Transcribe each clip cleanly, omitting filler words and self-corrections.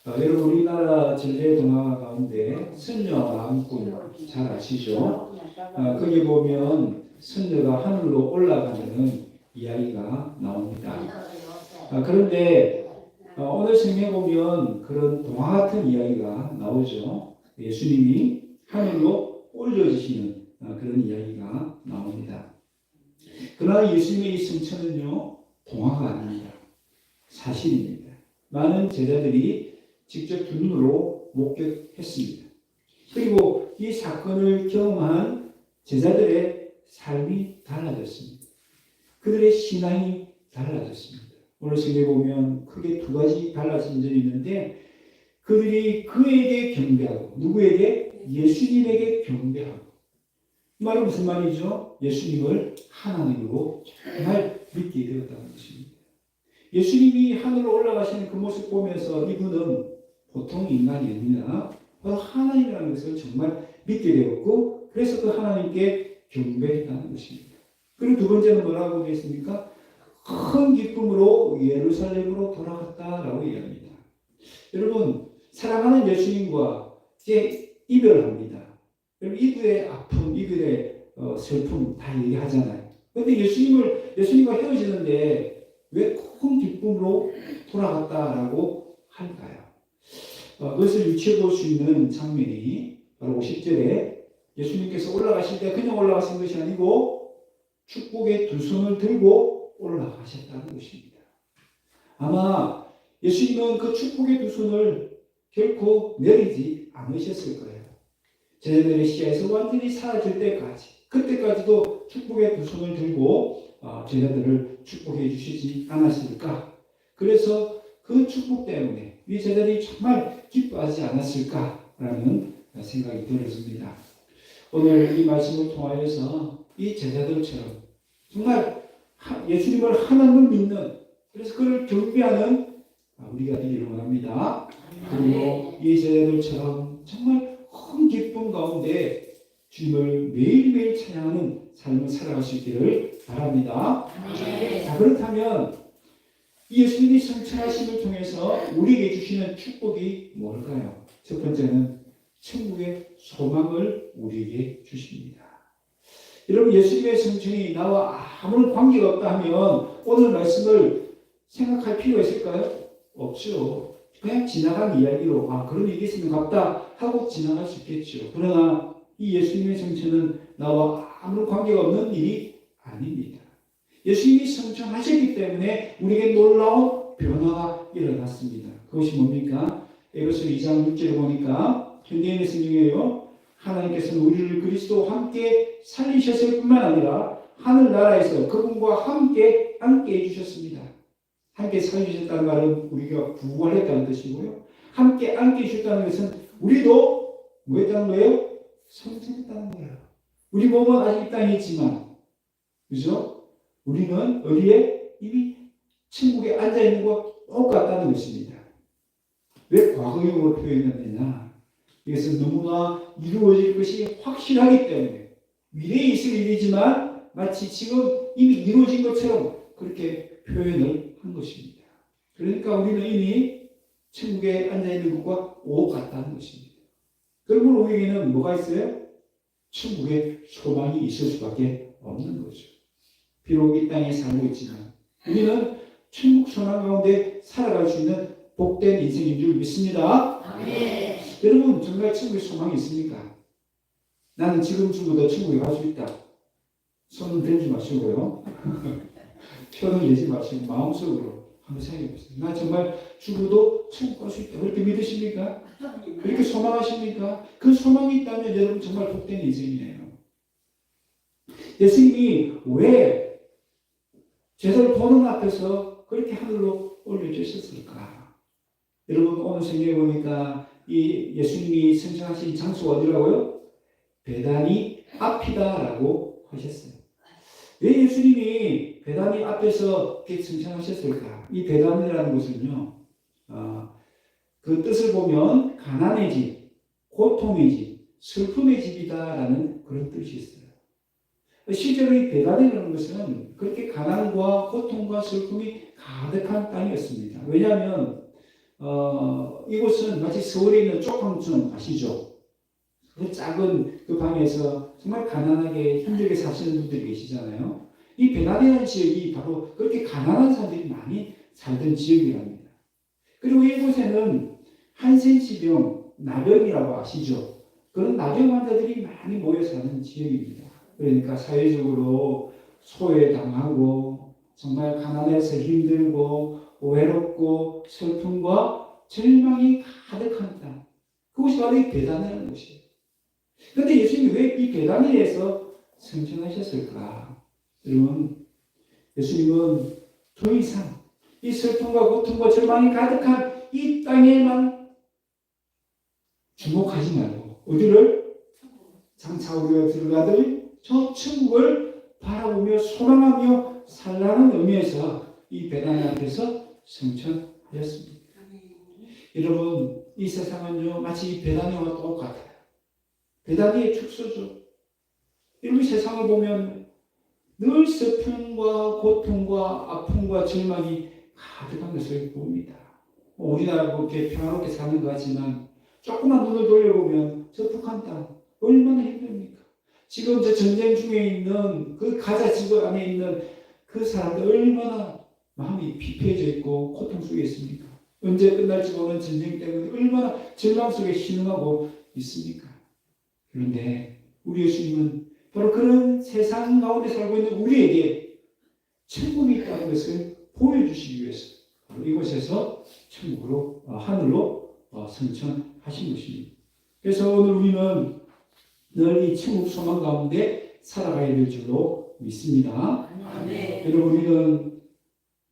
여러분 우리나라 전래 동화 가운데 선녀와 마음꾼 잘 아시죠? 거기 보면 선녀가 하늘로 올라가는 이야기가 나옵니다. 그런데 오늘 성경에 보면 그런 동화 같은 이야기가 나오죠. 예수님이 하늘로 올려주시는 그런 이야기가 나옵니다. 그러나 예수님의 이 승천은요, 동화가 아닙니다. 사실입니다. 많은 제자들이 직접 두 눈으로 목격했습니다. 그리고 이 사건을 경험한 제자들의 삶이 달라졌습니다. 그들의 신앙이 달라졌습니다. 오늘 성경에 보면 크게 두 가지 달라진 점이 있는데, 그들이 그에게 경배하고, 누구에게? 예수님에게 경배하고. 이 말은 무슨 말이죠? 예수님을 하나님으로 정말 믿게 되었다는 것입니다. 예수님이 하늘로 올라가시는 그 모습 보면서 이분은 보통 인간이 아니라 바로 하나님이라는 것을 정말 믿게 되었고, 그래서 그 하나님께 경배했다는 것입니다. 그리고 두 번째는 뭐라고 되어 있습니까? 큰 기쁨으로 예루살렘으로 돌아갔다라고 얘기합니다. 여러분, 사랑하는 예수님과 이제 이별합니다. 여러분, 이별의 아픔, 이별의 슬픔 다 얘기하잖아요. 그런데 예수님과 헤어지는데 왜 큰 기쁨으로 돌아갔다라고 할까요? 그것을 유추해 볼 수 있는 장면이 바로 50절에 예수님께서 올라가실 때 그냥 올라가신 것이 아니고 축복의 두 손을 들고 올라가셨다는 것입니다. 아마 예수님은 그 축복의 두 손을 결코 내리지 않으셨을 거예요. 제자들의 시야에서 완전히 사라질 때까지, 그때까지도 축복의 두 손을 들고 제자들을 축복해 주시지 않았을까? 그래서 그 축복 때문에 이 제자들이 정말 기뻐하지 않았을까라는 생각이 들었습니다. 오늘 이 말씀을 통하여서 이 제자들처럼 정말 예수님을 하나님을 믿는, 그래서 그를 경배하는 우리가 되기를 원합니다. 그리고 이 제자들처럼 정말 큰 기쁨 가운데 주님을 매일매일 찬양하는 삶을 살아갈 수 있기를 바랍니다. 자, 그렇다면 이 예수님이 성천하심을 통해서 우리에게 주시는 축복이 뭘까요? 첫 번째는 천국의 소망을 우리에게 주십니다. 여러분, 예수님의 성천이 나와 아무런 관계가 없다 하면 오늘 말씀을 생각할 필요가 있을까요? 없죠. 그냥 지나간 이야기로 그런 얘기 있으면 같다 하고 지나갈 수 있겠죠. 그러나 이 예수님의 성천은 나와 아무런 관계가 없는 일이 아닙니다. 예수님이 성천하셨기 때문에 우리에게 놀라운 변화가 일어났습니다. 그것이 뭡니까? 에베소 2장 6절에 보니까 현대인의 성경이에요. 하나님께서는 우리를 그리스도와 함께 살리셨을 뿐만 아니라 하늘나라에서 그분과 함께 앉게 해주셨습니다. 함께 살리셨다는 말은 우리가 부활했다는 뜻이고요. 함께 앉게 해주셨다는 것은 우리도 뭐 했다는 거예요? 성천했다는 거예요. 우리 몸은 아직 이 땅에 있지만, 그죠? 우리는 어디에? 이미 천국에 앉아있는 것과 똑같다는 것입니다. 왜 과거형으로 표현했느냐? 이것은 너무나 이루어질 것이 확실하기 때문에 미래에 있을 일이지만 마치 지금 이미 이루어진 것처럼 그렇게 표현을 한 것입니다. 그러니까 우리는 이미 천국에 앉아있는 것과 같다는 것입니다. 그러므로 우리에게는 뭐가 있어요? 천국에 소망이 있을 수밖에 없는 거죠. 비록 이 땅에 살고 있지만 우리는 천국 소망 가운데 살아갈 수 있는 복된 인생인 줄 믿습니다. 아멘. 여러분, 정말 천국에 소망이 있습니까? 나는 지금 죽어도 천국에 갈 수 있다. 손은 들지 마시고요. 표를 내지 마시고 마음속으로 한번 생각해 보세요. 나 정말 죽어도 천국 갈 수 있다. 그렇게 믿으십니까? 그렇게 소망하십니까? 그 소망이 있다면 여러분 정말 복된 인생이에요. 예수님이 왜 제자를 보는 앞에서 그렇게 하늘로 올려주셨을까? 여러분, 오늘 성경에 보니까 이 예수님이 승천하신 장소가 어디라고요? 베다니 앞이다라고 하셨어요. 왜 예수님이 베다니 앞에서 이렇게 승천하셨을까? 이 베다니라는 곳은요, 그 뜻을 보면 가난의 집, 고통의 집, 슬픔의 집이다라는 그런 뜻이 있어요. 실제로 이 베다니라는 것은 그렇게 가난과 고통과 슬픔이 가득한 땅이었습니다. 왜냐하면 이곳은 마치 서울에 있는 쪽방촌 아시죠? 그 작은 그 방에서 정말 가난하게 힘들게 사시는 분들이 계시잖아요. 이 베나디라는 지역이 바로 그렇게 가난한 사람들이 많이 살던 지역이랍니다. 그리고 이곳에는 한센시병, 나병이라고 아시죠? 그런 나병 환자들이 많이 모여 사는 지역입니다. 그러니까 사회적으로 소외당하고 정말 가난해서 힘들고 외롭고 슬픔과 절망이 가득한 땅. 그곳이 바로 이 베다니라는 곳이에요. 그런데 예수님이 왜 이 베다니에서 성천하셨을까? 여러분, 예수님은 더 이상 이 슬픔과 고통과 절망이 가득한 이 땅에만 주목하지 말고 어디를? 장차 우리가 들어가들 저 천국을 바라보며 소망하며 살라는 의미에서 이 베다니 앞에서 성천하였습니다. 여러분, 이 세상은요 마치 이 베다니와 똑같아요. 베다니의 축소죠. 이 세상을 보면 늘 슬픔과 고통과 아픔과 절망이 가득한 것을 봅니다. 우리나라 그렇게 평화롭게 사는 것 같지만 조금만 눈을 돌려보면 저 북한 땅 얼마나 힘듭니까? 지금 저 전쟁 중에 있는 그 가자 지구 안에 있는 그 사람들 얼마나 마음이 피폐해져 있고 고통 속에 있습니까? 언제 끝날지 모르는 전쟁 때문에 얼마나 절망 속에 신음하고 있습니까? 그런데 우리 예수님은 바로 그런 세상 가운데 살고 있는 우리에게 천국이 있다는 것을 보여주시기 위해서 바로 이곳에서 천국으로 하늘로 승천하신 것입니다. 그래서 오늘 우리는 늘 이 천국 소망 가운데 살아가야 될 줄로 믿습니다. 네. 여러분, 우리는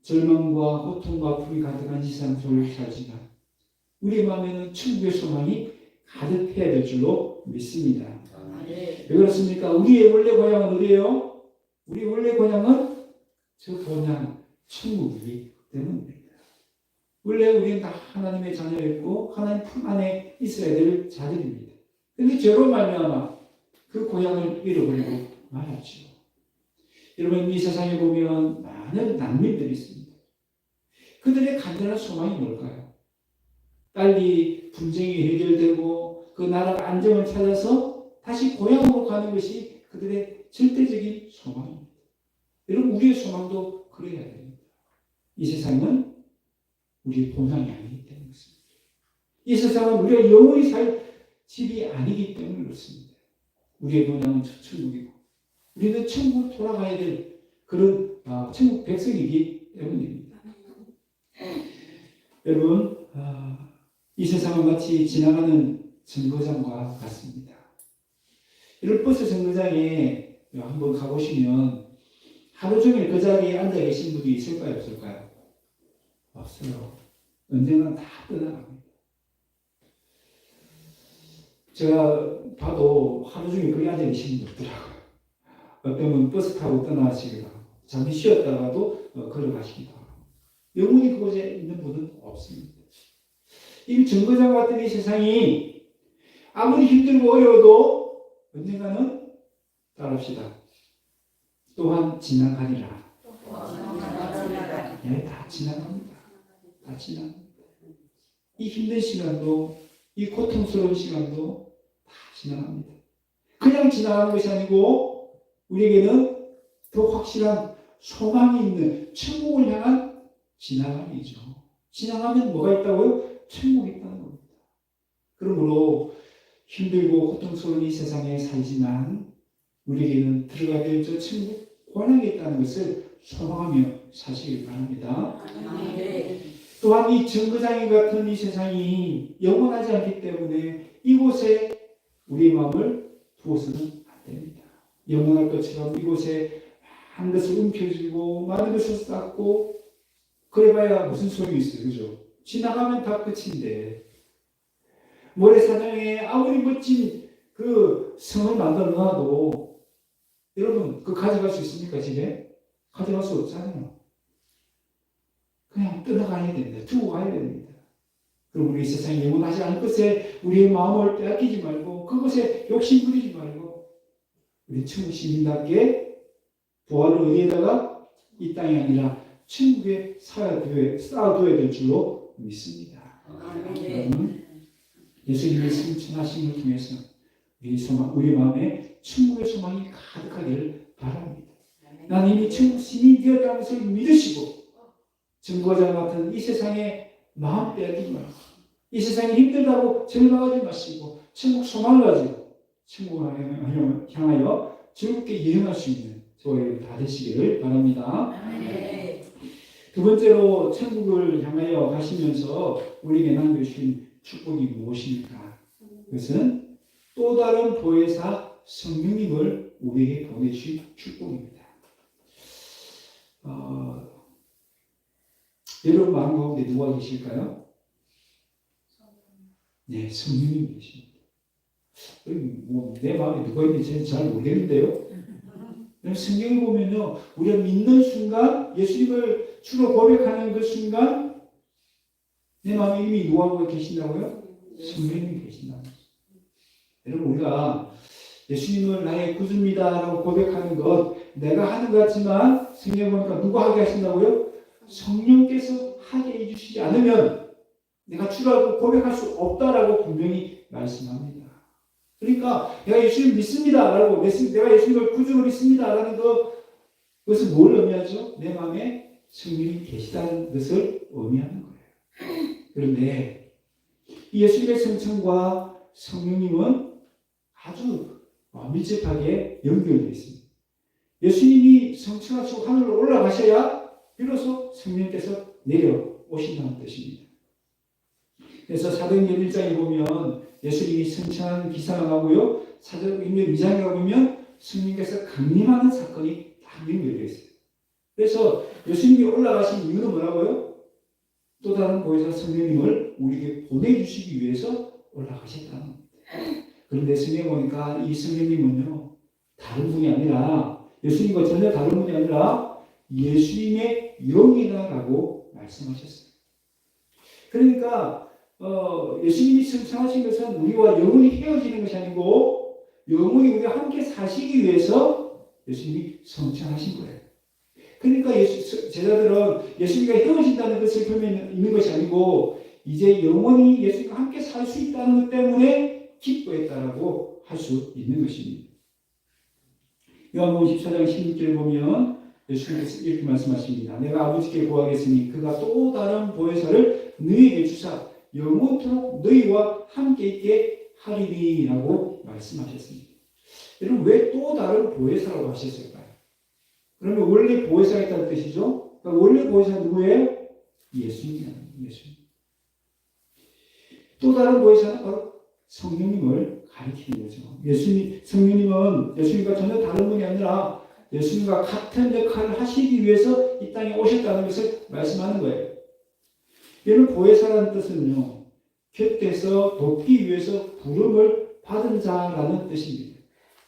절망과 고통과 아픔이 가득한 세상 속을 살지만 우리 마음에는 천국의 소망이 가득해야 될 줄로 믿습니다. 네. 왜 그렇습니까? 우리의 원래 고향은 어디예요? 우리 원래 고향은 저 고향 천국이기 때문입니다. 원래 우리는 다 하나님의 자녀였고 하나님 품 안에 있어야 될 자들입니다. 그런데 죄로 말미암아 그 고향을 잃어버리고 말았죠. 여러분, 이 세상에 보면 많은 난민들이 있습니다. 그들의 간절한 소망이 뭘까요? 빨리 분쟁이 해결되고 그 나라가 안정을 찾아서 다시 고향으로 가는 것이 그들의 절대적인 소망입니다. 여러분, 우리의 소망도 그래야 됩니다. 이 세상은 우리의 본향이 아니기 때문에 그렇습니다. 이 세상은 우리가 영원히 살 집이 아니기 때문에 그렇습니다. 우리의 본향은 천국이고 우리는 천국으로 돌아가야 될 그런 천국 백성이기 때문입니다. 여러분, 이 세상은 마치 지나가는 정거장과 같습니다. 이런 버스 정거장에 한번 가보시면 하루 종일 그 자리에 앉아 계신 분이 있을까요? 없을까요? 없어요. 언젠가 다 떠나갑니다. 제가 봐도 하루 종일 거기 앉아 계시는 분 없더라고요. 어떤 분은 버스 타고 떠나시기도 하고 잠시 쉬었다가도 걸어가시기도 하고 영원히 그곳에 있는 분은 없습니다. 이 정거장 같은 이 세상이 아무리 힘들고 어려워도 언젠가는 따릅시다. 또한 지나가리라. 네, 다 지나갑니다. 다 지나갑니다. 이 힘든 시간도 이 고통스러운 시간도 다 지나갑니다. 그냥 지나가는 것이 아니고 우리에게는 더 확실한 소망이 있는 천국을 향한 지나감이죠. 지나가면 뭐가 있다고요? 천국이 있다는 겁니다. 그러므로 힘들고 고통스러운 이 세상에 살지만 우리에게는 들어가야 될 저 천국 고향에 있다는 것을 소망하며 사시길 바랍니다. 네. 또한 이 정거장 같은 이 세상이 영원하지 않기 때문에 이곳에 우리의 마음을 두어서는 안 됩니다. 영원할 것처럼 이곳에 많은 것을 움켜쥐고 많은 것을 쌓고 그래봐야 무슨 소용이 있어요. 그죠? 지나가면 다 끝인데 모래사장에 아무리 멋진 그 성을 만들어 놔도 여러분 그거 가져갈 수 있습니까? 집에? 가져갈 수 없잖아요. 그냥 떠나가야 됩니다. 두고 가야 됩니다. 그럼 우리 세상에 영원하지 않을 것에 우리의 마음을 빼앗기지 말고 그것에 욕심 부리지 말고 우리 천국 시민답게 부활을 어디에다가 이 땅이 아니라 천국에 쌓아두어야 될 줄로 믿습니다. 여러분, 예수님의 승천하심을 통해서 우리 마음에 천국의 소망이 가득하기를 바랍니다. 나는 이미 천국 시민이 되었다는 것을 믿으시고 증거자 같은 이 세상에 마음 빼앗기지 말고 이 세상이 힘들다고 절망하지 마시고 천국 소망을 가지고 천국을 향하여 즐겁게 여행할 수 있는 저희 다 되시기를 바랍니다. 두 번째로 천국을 향하여 가시면서 우리에게 남겨주신 축복이 무엇입니까? 그것은 또 다른 보혜사 성령님을 우리에게 보내주신 축복입니다. 여러분 마음 가운데 누가 계실까요? 네, 성령님 계십니다. 내 마음에 누가 있는지 잘 모르겠는데요. 성경을 보면요, 우리가 믿는 순간, 예수님을 주로 고백하는 그 순간, 내 마음에 이미 누가 계신다고요? 성령님이 계신다고. 여러분, 우리가 예수님을 나의 구주입니다라고 고백하는 것, 내가 하는 것 같지만, 성경 보니까 누가 하게 하신다고요? 성령께서 하게 해주시지 않으면, 내가 주라고 고백할 수 없다라고 분명히 말씀합니다. 그러니까 내가 예수님 믿습니다 라고 내가 예수님을 구주로 믿습니다 라는 그것은 뭘 의미하죠? 내 마음에 성령이 계시다는 것을 의미하는 거예요. 그런데 이 예수님의 성천과 성령님은 아주 밀접하게 연결되어 있습니다. 예수님이 성천하시고 하늘로 올라가셔야 비로소 성령께서 내려오신다는 뜻입니다. 그래서 사도행전 1장에 보면 예수님이 승천하는 기사가 나오고요. 사도행전 2장에 가보면 성령께서 강림하는 사건이 딱 연결되어 있어요. 그래서 예수님이 올라가신 이유는 뭐라고요? 또 다른 보혜사 성령님을 우리에게 보내주시기 위해서 올라가셨다는 겁니다. 그런데 성경에 보니까 이 성령님은요, 다른 분이 아니라 예수님과 전혀 다른 분이 아니라 예수님의 영이다라고 말씀하셨어요. 그러니까 예수님이 승천하신 것은 우리와 영원히 헤어지는 것이 아니고 영원히 우리와 함께 사시기 위해서 예수님이 승천하신 거예요. 그러니까 제자들은 예수님과 헤어진다는 것을 표현해 있는 것이 아니고 이제 영원히 예수님과 함께 살 수 있다는 것 때문에 기뻐했다라고 할 수 있는 것입니다. 요한복음 14장 16절에 보면 예수님께서 이렇게 말씀하십니다. 내가 아버지께 구하겠으니 그가 또 다른 보혜사를 너희에게 주사 영원토록 너희와 함께 있게 하리니라고 말씀하셨습니다. 여러분 왜 또 다른 보혜사라고 하셨을까요? 그러면 원래 보혜사가 있다는 뜻이죠. 그러니까 원래 보혜사는 누구예요? 예수님이에요. 예수님. 또 다른 보혜사는 바로 성령님을 가리키는 거죠. 성령님은 예수님과 전혀 다른 분이 아니라 예수님과 같은 역할을 하시기 위해서 이 땅에 오셨다는 것을 말씀하는 거예요. 여러분 보혜사라는 뜻은요, 곁에서 돕기 위해서 부름을 받은 자라는 뜻입니다.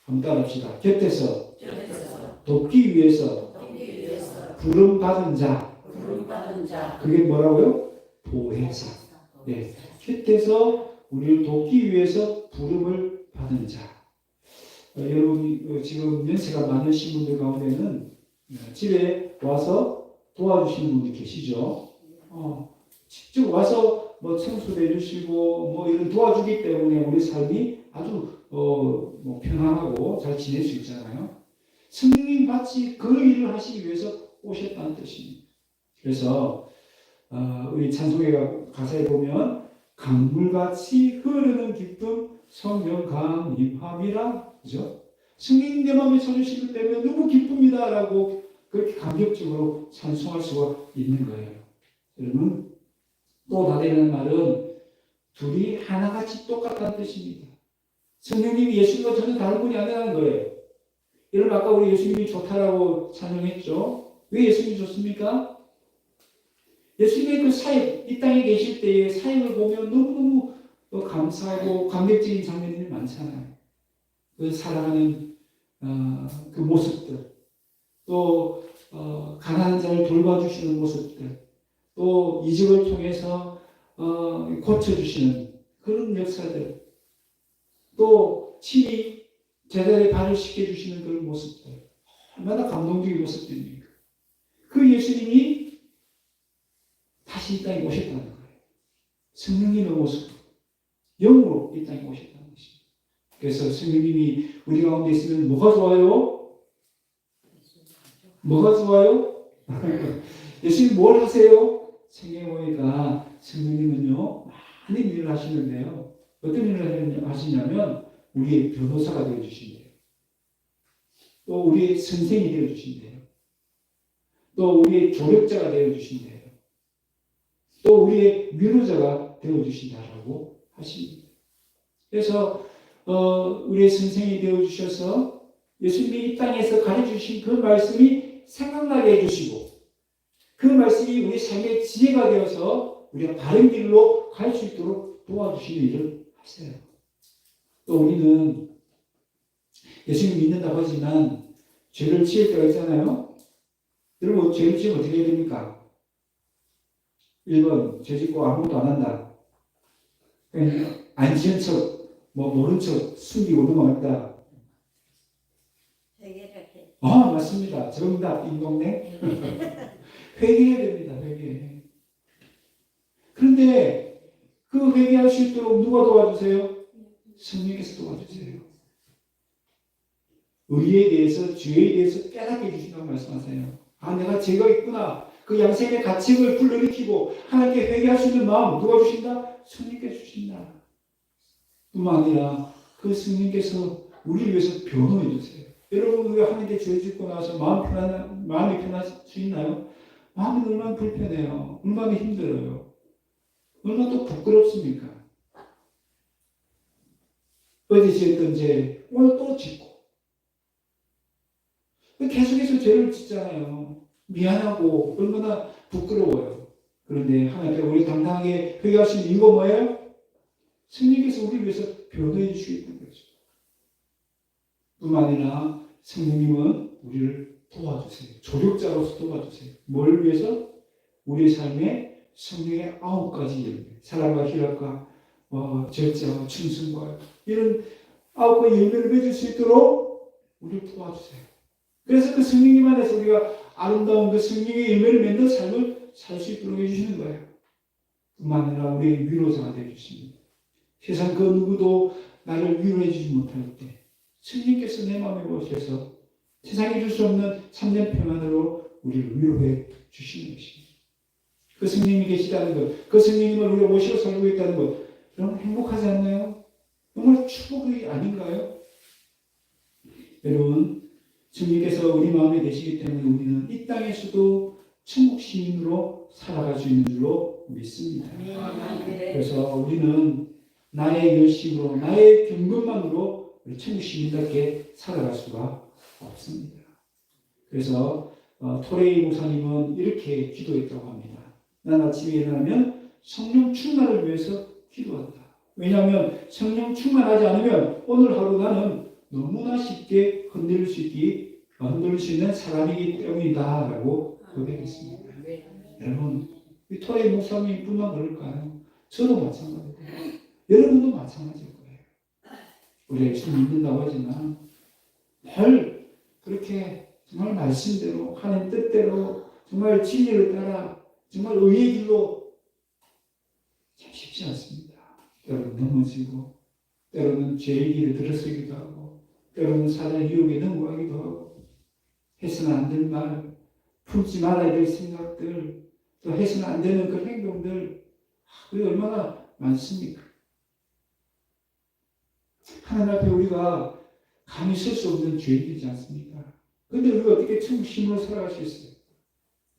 한번 따라합시다. 곁에서 돕기 위해서 부름 받은 자. 그게 뭐라고요? 보혜사. 네. 곁에서 우리를 돕기 위해서 부름을 받은 자. 여러분 지금 연세가 많으신 분들 가운데는 집에 와서 도와주시는 분들 계시죠? 직접 와서 뭐 청소도 해주시고 뭐 이런 도와주기 때문에 우리 삶이 아주 편안하고 잘 지낼 수 있잖아요. 성령님 마치 그 일을 하시기 위해서 오셨다는 뜻입니다. 그래서 우리 찬송의 가사에 보면 강물같이 흐르는 기쁨 성령 강림함이라, 그죠? 성령님 내 마음에 쳐주시기 때문에 너무 기쁩니다라고 그렇게 감격적으로 찬송할 수가 있는 거예요. 여러분 또 다되는 말은 둘이 하나같이 똑같다는 뜻입니다. 성령님이 예수님과 전혀 다른 분이 아니라는 거예요. 여러분 아까 우리 예수님이 좋다라고 찬양했죠. 왜 예수님이 좋습니까? 예수님의 그 사역, 이 땅에 계실 때의 사역을 보면 너무너무 감사하고 감격적인 장면들이 많잖아요. 그 살아가는 그 모습들, 또 가난한 자를 돌봐주시는 모습들, 또 이적을 통해서 고쳐주시는 그런 역사들, 또 친히 제자의 발을 씻겨주시는 그런 모습들, 얼마나 감동적인 모습들입니까? 그 예수님이 다시 이 땅에 오셨다는 거예요. 성령님의 모습, 영으로 이 땅에 오셨다는 것입니다. 그래서 성령님이 우리 가운데 있으면 뭐가 좋아요? 뭐가 좋아요? 예수님 뭘 하세요? 성경에 보니까 성령님은요 많은 일을 하시는데요. 어떤 일을 하시냐면 우리의 변호사가 되어주신대요. 또 우리의 선생이 되어주신대요. 또 우리의 조력자가 되어주신대요. 또 우리의 위로자가 되어주신다라고 하십니다. 그래서 우리의 선생이 되어주셔서 예수님이 이 땅에서 가르쳐주신 그 말씀이 생각나게 해주시고 그 말씀이 우리 삶의 지혜가 되어서 우리가 바른 길로 갈 수 있도록 도와주시는 일을 하세요. 또 우리는 예수님 믿는다고 하지만 죄를 지을 때가 있잖아요. 여러분 죄를 지으면 어떻게 해야 됩니까? 1번 죄 짓고 아무것도 안 한다. 안 지은 척, 모른 척 숨기고 넘어갔다. 맞습니다. 정답 인동네. 회개해야 됩니다. 회개. 그런데 그 회개할 수 있도록 누가 도와주세요? 성령께서 도와주세요. 의에 대해서 죄에 대해서 깨닫게 해주신다고 말씀하세요. 내가 죄가 있구나. 그 양생의 가책을 불러일으키고 하나님께 회개할 수 있는 마음 누가 주신다? 성령께서 주신다. 뿐만 아니라 그 성령께서 우리를 위해서 변호해 주세요. 여러분 우리가 하나님께 죄 짓고 나서 마음이 편할 수 있나요? 마음이 얼마나 불편해요. 얼마나 힘들어요. 얼마나 또 부끄럽습니까? 어제 지었던 죄 오늘 또 짓고 계속해서 죄를 짓잖아요. 미안하고 얼마나 부끄러워요. 그런데 하나님께 우리 당당하게 회개할 수 있는 이유가 뭐예요? 성령께서 우리를 위해서 변호해 주시고 있는 거죠. 뿐만 아니라 성령님은 우리를 도와주세요. 조력자로서 도와주세요. 뭘 위해서? 우리의 삶에 성령의 9가지 열매, 사랑과 희락과 절제와 충성과 이런 9가지 열매를 맺을 수 있도록 우리를 도와주세요. 그래서 그 성령님 안에서 우리가 아름다운 그 성령의 열매를 맺는 삶을 살 수 있도록 해주시는 거예요. 뿐만 아니라 우리의 위로자가 되어주십니다. 세상 그 누구도 나를 위로해 주지 못할 때 성령께서 내 마음에 오셔서 세상이 줄 수 없는 참된 평안으로 우리를 위로해 주시는 것입니다. 그 성령님이 계시다는 것, 그 성령님을 우리가 모시고 살고 있다는 것, 여러분 행복하지 않나요? 정말 축복이 아닌가요? 여러분 주님께서 우리 마음에 계시기 때문에 우리는 이 땅에서도 천국 시민으로 살아갈 수 있는 줄로 믿습니다. 그래서 우리는 나의 열심으로 나의 경건만으로 천국 시민답게 살아갈 수가 없습니다. 그래서 토레이 목사님은 이렇게 기도했다고 합니다. 난 아침에 일어나면 성령 충만을 위해서 기도한다. 왜냐하면 성령 충만하지 않으면 오늘 하루 나는 너무나 쉽게 흔들릴 수 있는 사람이기 때문이다 라고 고백했습니다. 여러분 이 토레이 목사님뿐만 그럴까요? 저도 마찬가지고 여러분도 마찬가지일 거예요. 우리가 예수님 믿는다고 하지만 늘 그렇게 정말 말씀대로 하나님 뜻대로 정말 진리를 따라 정말 의의 길로 참 쉽지 않습니다. 때로는 넘어지고 때로는 죄의 길을 들어서기도 하고 때로는 사단의 유혹에 넘어가기도 하고 해서는 안 될 말, 품지 말아야 될 생각들, 또 해서는 안 되는 그 행동들 그게 얼마나 많습니까? 하나님 앞에 우리가 감히 쓸 수 없는 죄인이지 않습니까? 그런데 우리가 어떻게 천국 시민으로 살아갈 수 있어요?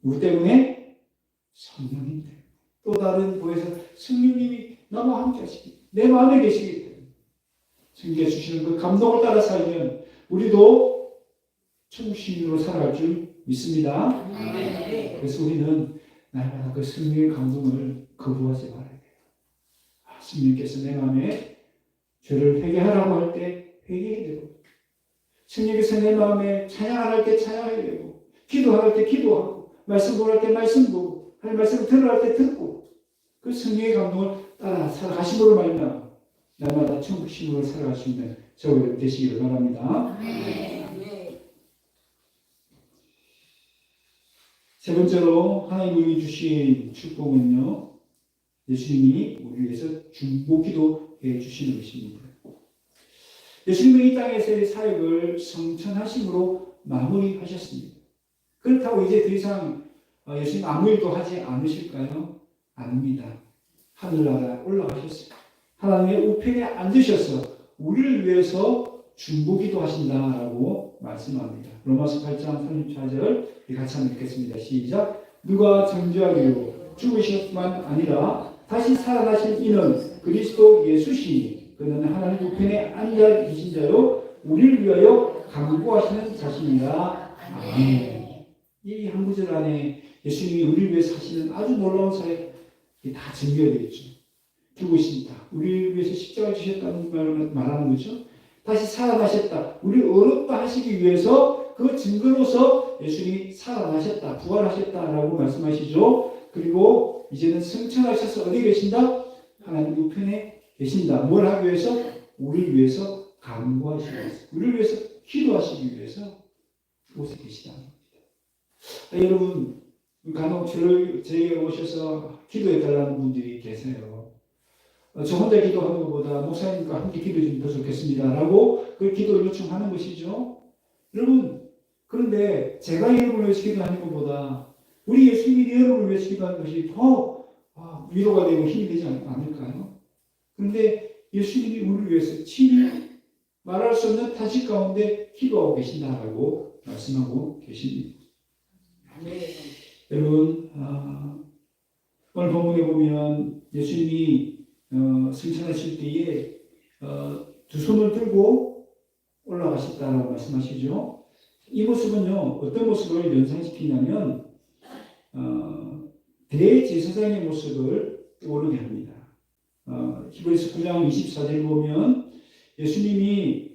우리 때문에? 성령님 때문에. 또 다른 곳에서 성령님이 나와 함께 하시기 내 마음에 계시기 때문에 성경에 주시는 그 감동을 따라 살면 우리도 천국 시민으로 살아갈 줄 믿습니다. 그래서 우리는 날마다 그 성령의 감동을 거부하지 말아야 돼요. 성령께서 내 마음에 죄를 회개하라고 할 때 회개해야 되고 성령께서 내 마음에 찬양할 때 찬양해야 되고 기도할 때 기도하고 말씀 보할 때 말씀 보고 하나님 말씀을 들으라 할 때 듣고 그 성령의 감동을 따라 살아가심으로 말미암아 날마다 천국 시민으로 살아갈 수 있는 저와 되시기를 바랍니다. 세 번째로 하나님이 주신 축복은요 예수님이 우리 위해서 중보기도 해주시는 것입니다. 예수님은 이 땅에서의 사역을 성천하심으로 마무리하셨습니다. 그렇다고 이제 더 이상 예수님 아무 일도 하지 않으실까요? 아닙니다. 하늘나라에 올라가셨어요. 하나님의 우편에 앉으셔서 우리를 위해서 중보기도 하신다라고 말씀합니다. 로마서 8장 34절 같이 한번 읽겠습니다. 시작. 누가 정죄하기로 죽으셨뿐만 아니라 다시 살아나신 이는 그리스도 예수시니 그는 하나님 우편에 앉아 계신 자요 우리를 위하여 간구하시는 자신이라. 아멘. 이 한 구절 안에 예수님이 우리를 위해서 하시는 아주 놀라운 사역이 다 증거되어 있죠. 죽으신다. 우리를 위해서 십자가 지셨다는 말 말하는 거죠. 다시 살아나셨다. 우리를 어렵다 하시기 위해서 그 증거로서 예수님이 살아나셨다. 부활하셨다라고 말씀하시죠. 그리고 이제는 승천하셔서 어디 계신다? 하나님 우편에 계신다. 뭘 하기 위해서? 우리를 위해서 간구하시기 위해서. 우리를 위해서 기도하시기 위해서 그곳에 계시다는 겁니다. 여러분, 간혹 저에게 오셔서 기도해달라는 분들이 계세요. 저 혼자 기도하는 것보다 목사님과 함께 기도해 주면 더 좋겠습니다. 라고 그 기도를 요청하는 것이죠. 여러분, 그런데 제가 여러분을 위해서 기도하는 것보다 우리 예수님이 여러분을 위해서 기도하는 것이 더 위로가 되고 힘이 되지 않을까요? 그런데 예수님이 우리를 위해서 친히 말할 수 없는 탄식 가운데 기도하고 계신다라고 말씀하고 계십니다. 네. 여러분, 오늘 본문에 보면 예수님이 승천하실 때에 두 손을 들고 올라가셨다라고 말씀하시죠. 이 모습은요, 어떤 모습을 연상시키냐면 대제사장의 모습을 떠오르게 합니다. 히브리서 9장 24절 보면 예수님이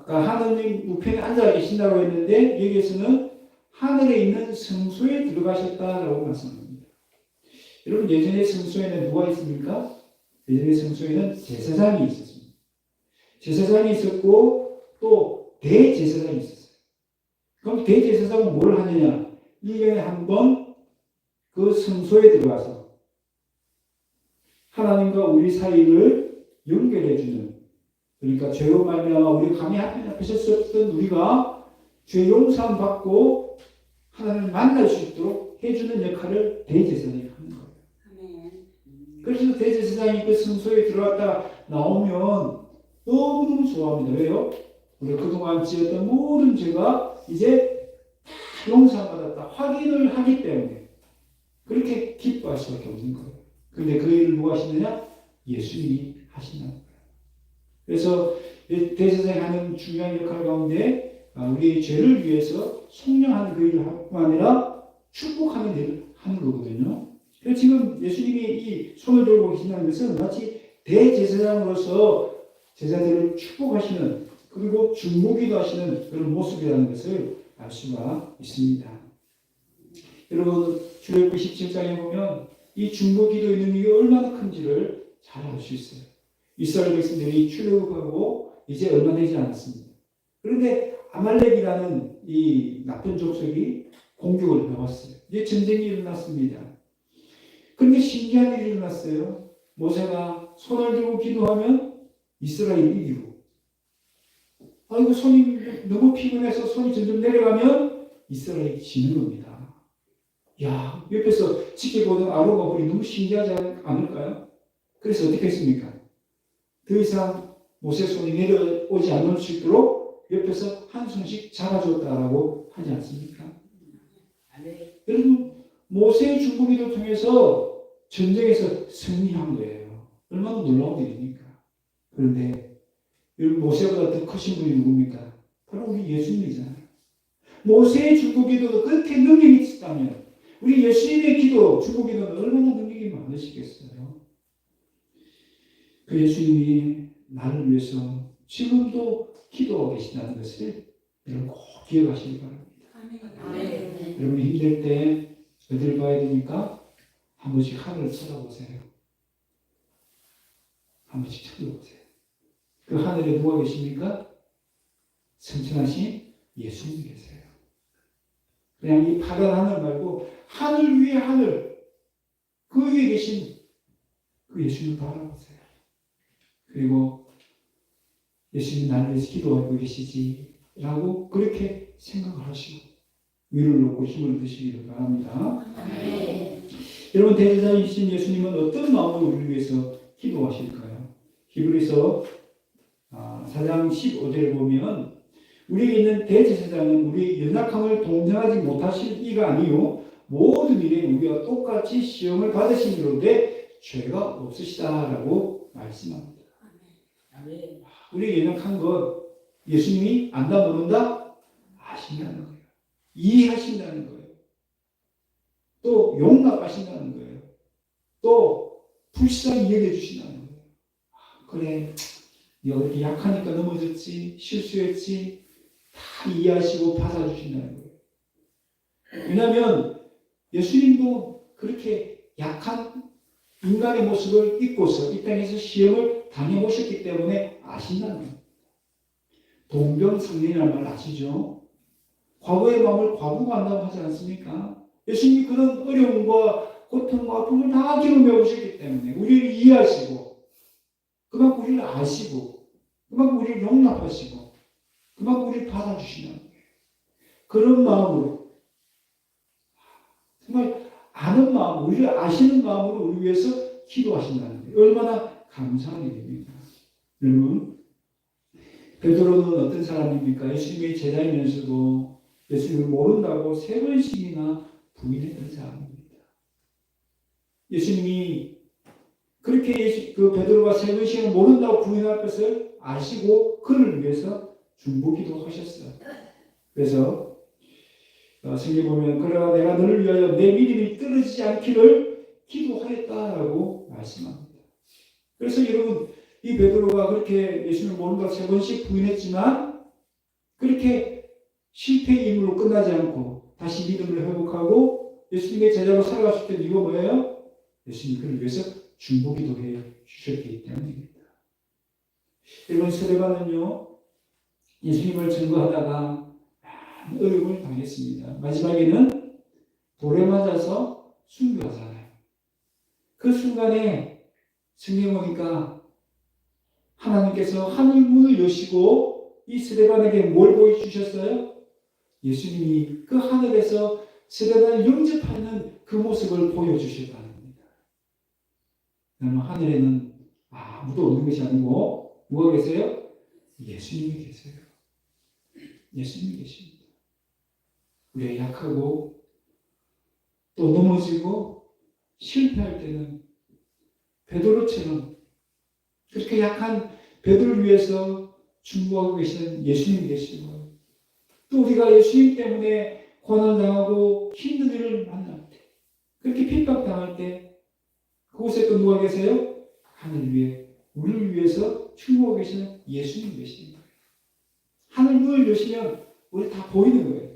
하나님 우편에 앉아 계신다고 했는데 여기에서는 하늘에 있는 성소에 들어가셨다라고 말씀합니다. 여러분, 예전의 성소에는 누가 있습니까? 예전의 성소에는 제사장이 있었습니다. 제사장이 있었고 또 대제사장이 있었어요. 그럼 대제사장은 뭘 하느냐? 1년에 한 번 그 성소에 들어가서 하나님과 우리 사이를 연결해주는, 그러니까 죄로 말미암아 우리 감히 하나님 앞에 설 수 없던 우리가 죄 용서함 받고 하나님을 만날 수 있도록 해주는 역할을 대제사장이 하는 거예요. 그래서 대제사장이 그 성소에 들어갔다 나오면 너무너무 좋아합니다. 왜요? 우리가 그동안 지었던 모든 죄가 이제 다 용서받았다 확인을 하기 때문에 그렇게 기뻐할 수밖에 없는 거예요. 그런데 그 일을 누가 하시느냐? 예수님이 하신다는 거예요. 그래서 대제사장이 하는 중요한 역할 가운데 우리의 죄를 위해서 속량하는 그 일을 뿐만 아니라 축복하는 일을 하는 거거든요. 그래서 지금 예수님이 이 손을 들고 계신다는 것은 마치 대제사장으로서 제자들을 축복하시는, 그리고 중보기도 하시는 그런 모습이라는 것을 알 수가 있습니다. 여러분, 출애굽기 17장에 보면 이 중보기도의 능력이 얼마나 큰지를 잘 알 수 있어요. 이스라엘 백성들이 출애굽하고 이제 얼마 되지 않았습니다. 그런데 아말렉이라는 이 나쁜 족속이 공격을 해왔어요. 이제 전쟁이 일어났습니다. 그런데 신기한 일이 일어났어요. 모세가 손을 들고 기도하면 이스라엘이 이기고, 아이고 손이 너무 피곤해서 손이 점점 내려가면 이스라엘이 지는 겁니다. 야, 옆에서 지켜보던 아론과 홀이 너무 신기하지 않을까요? 그래서 어떻게 했습니까? 더 이상 모세 손이 내려오지 않을 수 있도록 옆에서 한 손씩 잡아줬다라고 하지 않습니까? 네. 여러분, 모세의 중보기도를 통해서 전쟁에서 승리한 거예요. 얼마나 놀라운 일입니까? 그런데 여러분, 모세보다 더 크신 분이 누굽니까? 바로 우리 예수님이잖아요. 모세의 중보기도도 그렇게 능력이 있었다면 우리 예수님의 기도, 중보기도는 얼마나 능력이 많으시겠어요? 그 예수님이 나를 위해서 지금도 기도하고 계신다는 것을 여러분 꼭 기억하시기 바랍니다. 네. 여러분 힘들 때 어디를 봐야 됩니까? 한 번씩 하늘을 쳐다보세요. 한 번씩 쳐다보세요. 그 하늘에 누가 계십니까? 승천하신 예수님이 계세요. 그냥 이 파란 하늘 말고 하늘 위에 하늘, 그 위에 계신 그 예수님을 바라보세요. 그리고 예수님 나를 위해서 기도하고 계시지 라고 그렇게 생각을 하시고 위를 놓고 힘을 드시기를 바랍니다. 여러분, 대제사장이신 예수님은 어떤 마음으로 우리를 위해서 기도하실까요? 히브리서 4장 15절을 보면 우리에게 있는 대제사장은 우리의 연약함을 동정하지 못하실 이가 아니요 모든 일에 우리와 똑같이 시험을 받으심이로되 죄가 없으시다라고 말씀합니다. 아멘. 우리의 연약한 것 예수님이 안다 모른다 아신다는 거예요. 이해하신다는 거예요. 또 용납하신다는 거예요. 또 불쌍히 여겨 주신다는 거예요. 그래, 네가 이렇게 약하니까 넘어졌지, 실수했지, 다 이해하시고 받아주신다는 거예요. 왜냐하면 예수님도 그렇게 약한 인간의 모습을 입고서 이 땅에서 시험을 당해보셨기 때문에 아신다는 거예요. 동병상련이라는 말 아시죠? 과거의 마음을 과부가 한다고 하지 않습니까? 예수님이 그런 어려움과 고통과 아픔을 다 경험해 오셨기 때문에 우리를 이해하시고 그만큼 우리를 아시고 그만큼 우리를 용납하시고 그만큼 우리를 받아주신다는 거예요. 그런 마음으로 정말 아는 마음, 우리를 아시는 마음으로 우리 위해서 기도하신다는 거예요. 얼마나 감사한 일입니까? 여러분, 베드로는 어떤 사람입니까? 예수님의 제자이면서도 예수님을 모른다고 3번씩이나 부인했던 사람입니다. 예수님이 그렇게 그 베드로가 3번씩이나 모른다고 부인할 것을 아시고 그를 위해서 중보기도 하셨어요. 그래서 성경 보면 그러나 내가 너를 위하여 내 믿음이 떨어지지 않기를 기도하였다라고 말씀합니다. 그래서 여러분, 이 베드로가 그렇게 예수님을 모른다고 3번씩 부인했지만 그렇게 실패의 인물로 끝나지 않고 다시 믿음을 회복하고 예수님의 제자로 살아갔을 때 이유가 뭐예요? 예수님이 그를 위해서 중보기도 해 주셨기 때문입니다. 여러분, 스데반은요 예수님을 증거하다가 많은 어려움을 당했습니다. 마지막에는 돌에 맞아서 순교하잖아요. 그 순간에 성경 보니까 하나님께서 하늘 문을 여시고 이 스데반에게 뭘 보여주셨어요? 예수님이 그 하늘에서 스데반을 영접하는 그 모습을 보여주셨다는 겁니다. 그러면 하늘에는 아무도 없는 것이 아니고 누가 계세요? 예수님이 계세요. 예수님이 계십니다. 우리가 약하고 또 넘어지고 실패할 때는 베드로처럼 그렇게 약한 베드로를 위해서 중보하고 계시는 예수님이 계시고 또 우리가 예수님 때문에 고난당하고 힘든 일을 만날 때 그렇게 핍박당할 때 그곳에 또 누가 계세요? 하늘 위에 우리를 위해서 중보하고 계시는 예수님이 계시는 거예요. 하늘 문을 여시면 우리 다 보이는 거예요.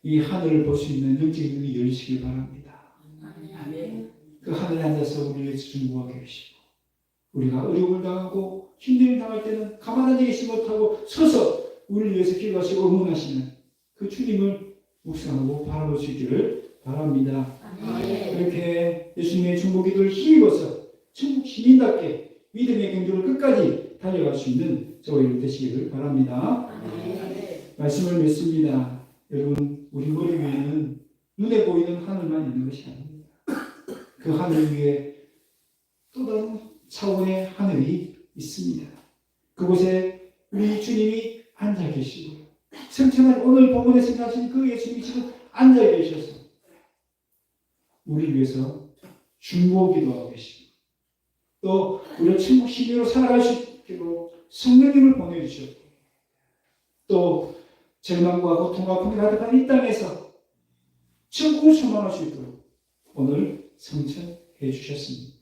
이 하늘을 볼 수 있는 영적인 눈이 열리시길 바랍니다. 아멘. 그 하늘에 앉아서 우리를 위해서 중보하고 계시고 우리가 어려움을 당하고 힘듦을 당할 때는 가만히 앉아 계시지 못하고 서서 우리를 위해서 기도하시고 응원하시는 그 주님을 묵상하고 바라볼 수 있기를 바랍니다. 그렇게 예수님의 중보기도를 힘입어서 천국 시민답게 믿음의 경주를 끝까지 달려갈 수 있는 저희들 되시기를 바랍니다. 말씀을 맺습니다. 여러분, 우리 머리 위에는 눈에 보이는 하늘만 있는 것이 아닙니다. 그 하늘 위에 또 다른 차원의 하늘이 있습니다. 그곳에 우리 주님이 앉아 계시고 성천한 오늘 본문에 생각하신 그 예수님이 지금 앉아 계셔서 우리를 위해서 중보기도 하고 계시고 또 우리를 천국 시민으로 살아갈 수 있도록 성령님을 보내주셨고 또 절망과 고통과 아픔이 가득한 이 땅에서 천국을 소망할 수 있도록 오늘 성천해 주셨습니다.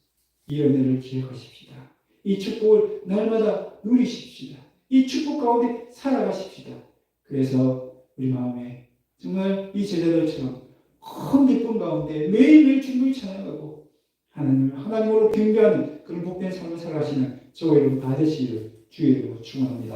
이 은혜를 기억하십시다. 이 축복을 날마다 누리십시다. 이 축복 가운데 살아가십시다. 그래서 우리 마음에 정말 이 제자들처럼 큰 기쁨 가운데 매일매일 주님을 찬양하고 하나님으로 경배하는 그런 복된 삶을 살아가시는 저와 여러분 다 되시기를 주의 이름으로 축원합니다.